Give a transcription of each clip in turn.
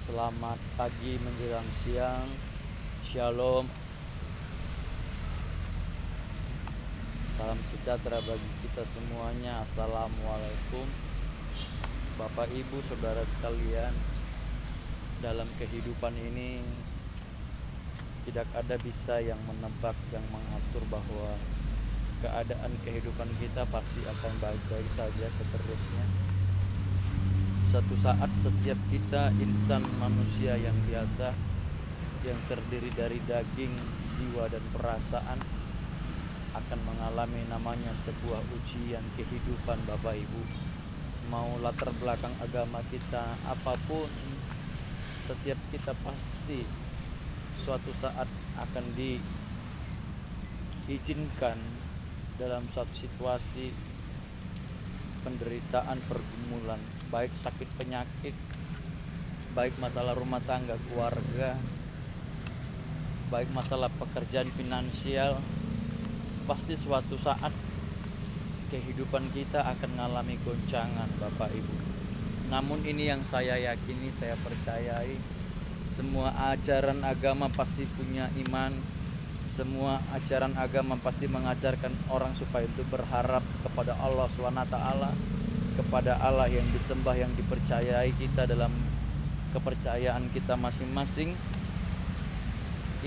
Selamat pagi menjelang siang. Shalom. Salam sejahtera bagi kita semuanya. Assalamualaikum. Bapak Ibu Saudara sekalian, dalam kehidupan ini tidak ada bisa yang menebak, yang mengatur bahwa keadaan kehidupan kita pasti akan baik-baik saja seterusnya. Satu saat setiap kita insan manusia yang biasa, yang terdiri dari daging, jiwa, dan perasaan, akan mengalami namanya sebuah ujian kehidupan. Bapak Ibu, mau latar belakang agama kita apapun, setiap kita pasti suatu saat akan diizinkan dalam suatu situasi penderitaan, pergumulan, baik sakit penyakit, baik masalah rumah tangga, keluarga, baik masalah pekerjaan finansial. Pasti suatu saat kehidupan kita akan mengalami goncangan, Bapak Ibu. Namun ini yang saya yakini, saya percayai, semua ajaran agama pasti punya iman. Semua ajaran agama pasti mengajarkan orang supaya itu berharap kepada Allah SWT, kepada Allah yang disembah, yang dipercayai kita dalam kepercayaan kita masing-masing.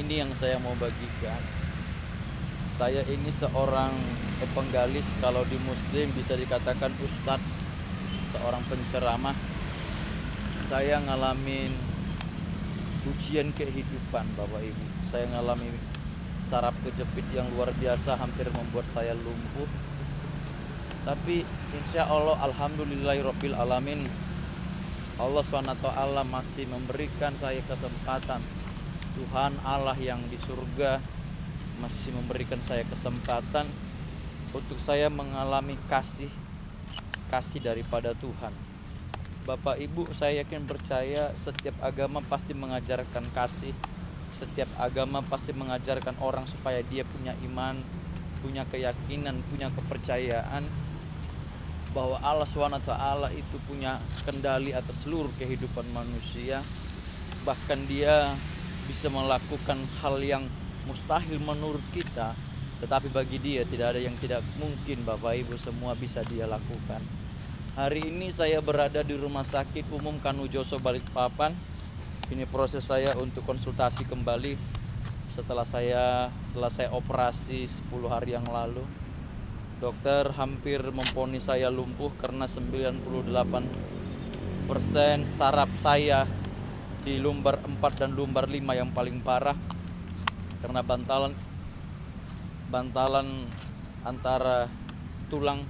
Ini yang saya mau bagikan. Saya ini seorang penggalis, kalau di Muslim bisa dikatakan ustadz, seorang penceramah. Saya ngalamin ujian kehidupan, Bapak Ibu. Saya ngalamin saraf kejepit yang luar biasa, hampir membuat saya lumpuh. Tapi insya Allah, alhamdulillahirabbil alamin, Allah SWT masih memberikan saya kesempatan. Tuhan Allah yang di surga masih memberikan saya kesempatan untuk saya mengalami kasih daripada Tuhan. Bapak Ibu, saya yakin percaya setiap agama pasti mengajarkan kasih. Setiap agama pasti mengajarkan orang supaya dia punya iman, punya keyakinan, punya kepercayaan bahwa Allah SWT itu punya kendali atas seluruh kehidupan manusia. Bahkan dia bisa melakukan hal yang mustahil menurut kita, tetapi bagi dia tidak ada yang tidak mungkin. Bapak Ibu, semua bisa dia lakukan. Hari ini saya berada di Rumah Sakit Umum Kanujoso Balikpapan. Ini proses saya untuk konsultasi kembali setelah saya selesai operasi 10 hari yang lalu. Dokter hampir memvonis saya lumpuh karena 98% saraf saya di lumbar 4 dan lumbar 5 yang paling parah, karena bantalan antara tulang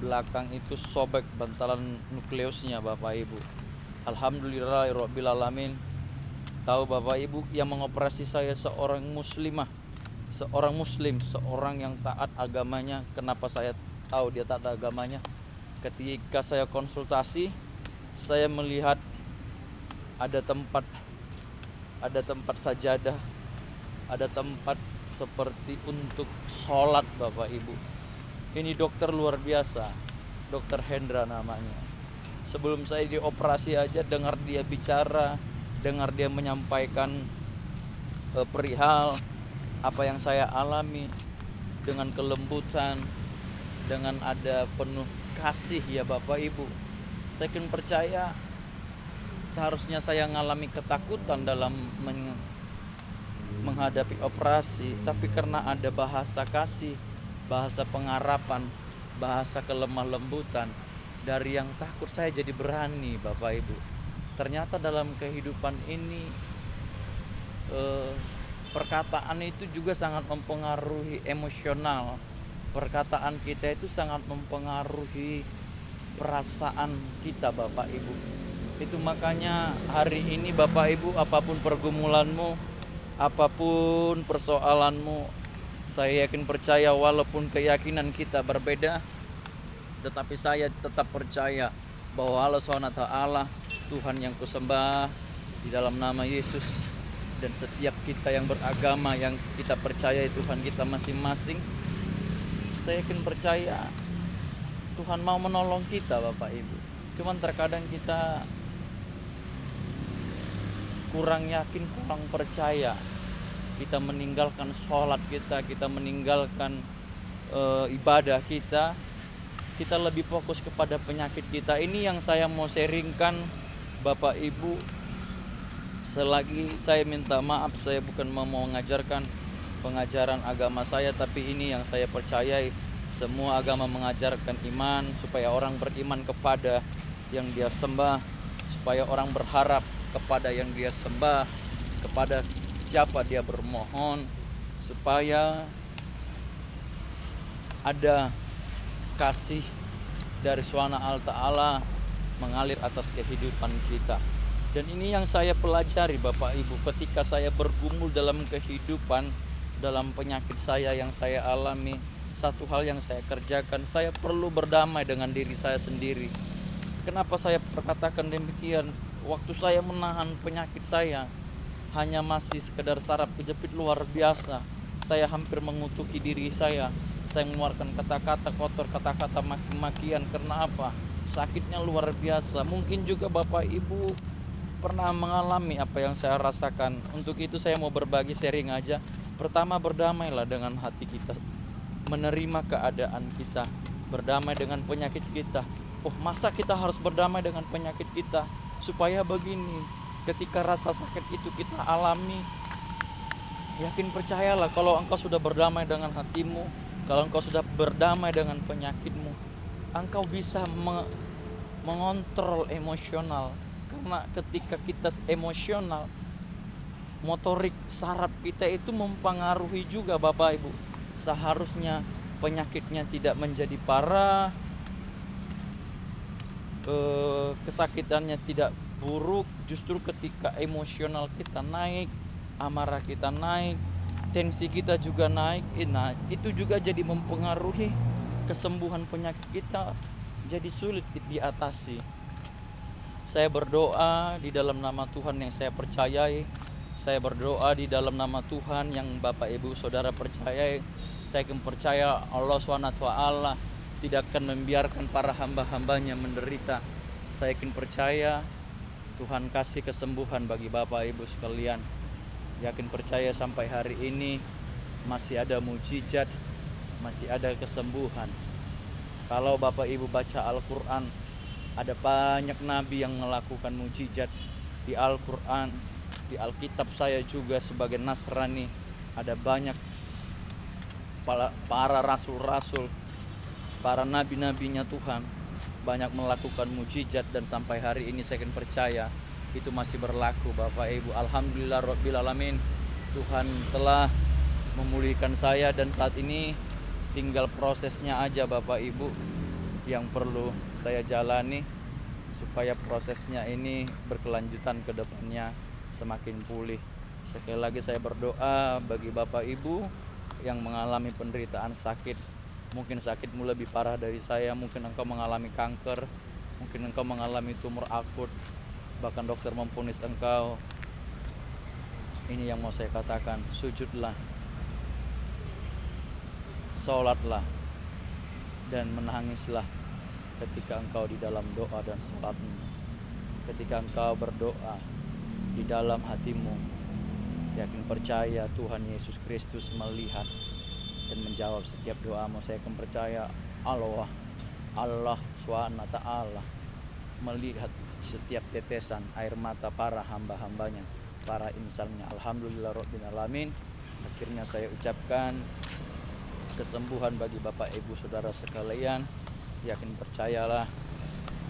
belakang itu sobek, bantalan nukleusnya, Bapak Ibu. Alhamdulillahirabbil alamin. Tahu Bapak Ibu, yang mengoperasi saya seorang muslimah, seorang muslim, seorang yang taat agamanya. Kenapa saya tahu dia taat agamanya? Ketika saya konsultasi, saya melihat ada tempat sajadah, ada tempat seperti untuk sholat, Bapak Ibu. Ini dokter luar biasa, Dokter Hendra namanya. Sebelum saya dioperasi aja dengar dia bicara, dengar dia menyampaikan perihal apa yang saya alami dengan kelembutan, dengan ada penuh kasih, ya Bapak Ibu. Saya kan percaya seharusnya saya mengalami ketakutan dalam menghadapi operasi, tapi karena ada bahasa kasih, bahasa pengharapan, bahasa kelemah lembutan dari yang takut, saya jadi berani, Bapak Ibu. Ternyata dalam kehidupan ini perkataan itu juga sangat mempengaruhi emosional. Perkataan kita itu sangat mempengaruhi perasaan kita, Bapak Ibu. Itu makanya hari ini Bapak Ibu, apapun pergumulanmu, apapun persoalanmu, saya yakin percaya walaupun keyakinan kita berbeda, tetapi saya tetap percaya bahwa Allah SWT, Tuhan yang kusembah di dalam nama Yesus, dan setiap kita yang beragama yang kita percaya Tuhan kita masing-masing, saya yakin percaya Tuhan mau menolong kita, Bapak Ibu. Cuman terkadang kita kurang yakin, kurang percaya. Kita meninggalkan sholat kita meninggalkan ibadah kita lebih fokus kepada penyakit kita. Ini yang saya mau sharingkan Bapak Ibu. Selagi saya minta maaf, saya bukan mau mengajarkan pengajaran agama saya, tapi ini yang saya percayai. Semua agama mengajarkan iman, supaya orang beriman kepada yang dia sembah, supaya orang berharap kepada yang dia sembah, kepada siapa dia bermohon, supaya ada kasih dari Subhanahu Ta'ala mengalir atas kehidupan kita. Dan ini yang saya pelajari Bapak Ibu, ketika saya bergumul dalam kehidupan, dalam penyakit saya yang saya alami, satu hal yang saya kerjakan, saya perlu berdamai dengan diri saya sendiri. Kenapa saya perkatakan demikian? Waktu saya menahan penyakit saya, hanya masih sekedar saraf kejepit luar biasa, saya hampir mengutuki diri saya mengeluarkan kata-kata kotor, kata-kata maki-makian. Karena apa? Sakitnya luar biasa. Mungkin juga Bapak Ibu pernah mengalami apa yang saya rasakan. Untuk itu saya mau berbagi, sharing aja. Pertama, berdamailah dengan hati kita, menerima keadaan kita, berdamai dengan penyakit kita. Oh, masa kita harus berdamai dengan penyakit kita? Supaya begini, ketika rasa sakit itu kita alami, yakin percayalah, kalau engkau sudah berdamai dengan hatimu, kalau engkau sudah berdamai dengan penyakitmu, engkau bisa mengontrol emosional. Karena ketika kita emosional, motorik saraf kita itu mempengaruhi juga Bapak Ibu. Seharusnya penyakitnya tidak menjadi parah, kesakitannya tidak buruk. Justru ketika emosional kita naik, amarah kita naik, tensi kita juga naik, nah itu juga jadi mempengaruhi kesembuhan penyakit kita, jadi sulit diatasi. Saya berdoa di dalam nama Tuhan yang saya percayai, saya berdoa di dalam nama Tuhan yang Bapak Ibu Saudara percayai. Saya akan percaya Allah SWT tidak akan membiarkan para hamba-hambanya menderita. Saya akan percaya Tuhan kasih kesembuhan bagi Bapak Ibu sekalian. Yakin percaya sampai hari ini masih ada mujizat, masih ada kesembuhan. Kalau Bapak Ibu baca Al-Quran, ada banyak nabi yang melakukan mujizat di Al-Quran. Di Alkitab saya juga sebagai Nasrani, ada banyak para rasul-rasul, para nabi-nabinya Tuhan, banyak melakukan mujizat. Dan sampai hari ini saya akan percaya itu masih berlaku Bapak Ibu. Alhamdulillah Rabbil Alamin, Tuhan telah memulihkan saya, dan saat ini tinggal prosesnya aja Bapak Ibu yang perlu saya jalani, supaya prosesnya ini berkelanjutan ke depannya semakin pulih. Sekali lagi saya berdoa bagi Bapak Ibu yang mengalami penderitaan sakit. Mungkin sakitmu lebih parah dari saya, mungkin engkau mengalami kanker, mungkin engkau mengalami tumor akut, bahkan dokter memvonis engkau. Ini yang mau saya katakan, sujudlah, sholatlah, dan menangislah ketika engkau di dalam doa dan sholatmu. Ketika engkau berdoa di dalam hatimu, yakin percaya Tuhan Yesus Kristus melihat dan menjawab setiap doamu. Saya akan percaya Allah SWT melihat setiap tetesan air mata para hamba-hambanya, para insannya. Alhamdulillah Rabbil Alamin. Akhirnya saya ucapkan kesembuhan bagi Bapak Ibu Saudara sekalian. Yakin percayalah,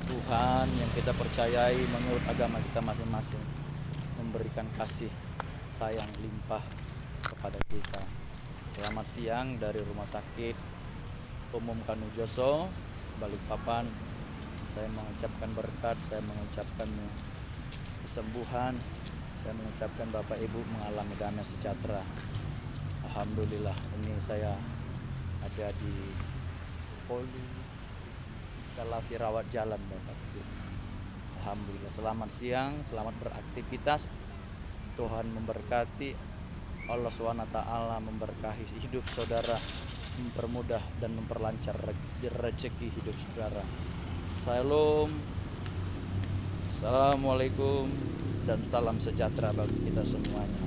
Tuhan yang kita percayai menurut agama kita masing-masing memberikan kasih sayang limpah kepada kita. Selamat siang dari Rumah Sakit Umum Kanujoso, Balikpapan. Saya mengucapkan berkat, saya mengucapkan kesembuhan, saya mengucapkan Bapak Ibu mengalami damai sejahtera. Alhamdulillah, ini saya ada di poli instalasi rawat jalan Bapak Ibu. Alhamdulillah, selamat siang, selamat beraktivitas. Tuhan memberkati, Allah SWT memberkahi hidup saudara, mempermudah dan memperlancar rezeki hidup saudara. Shalom. Assalamualaikum. dan salam sejahtera bagi kita semuanya.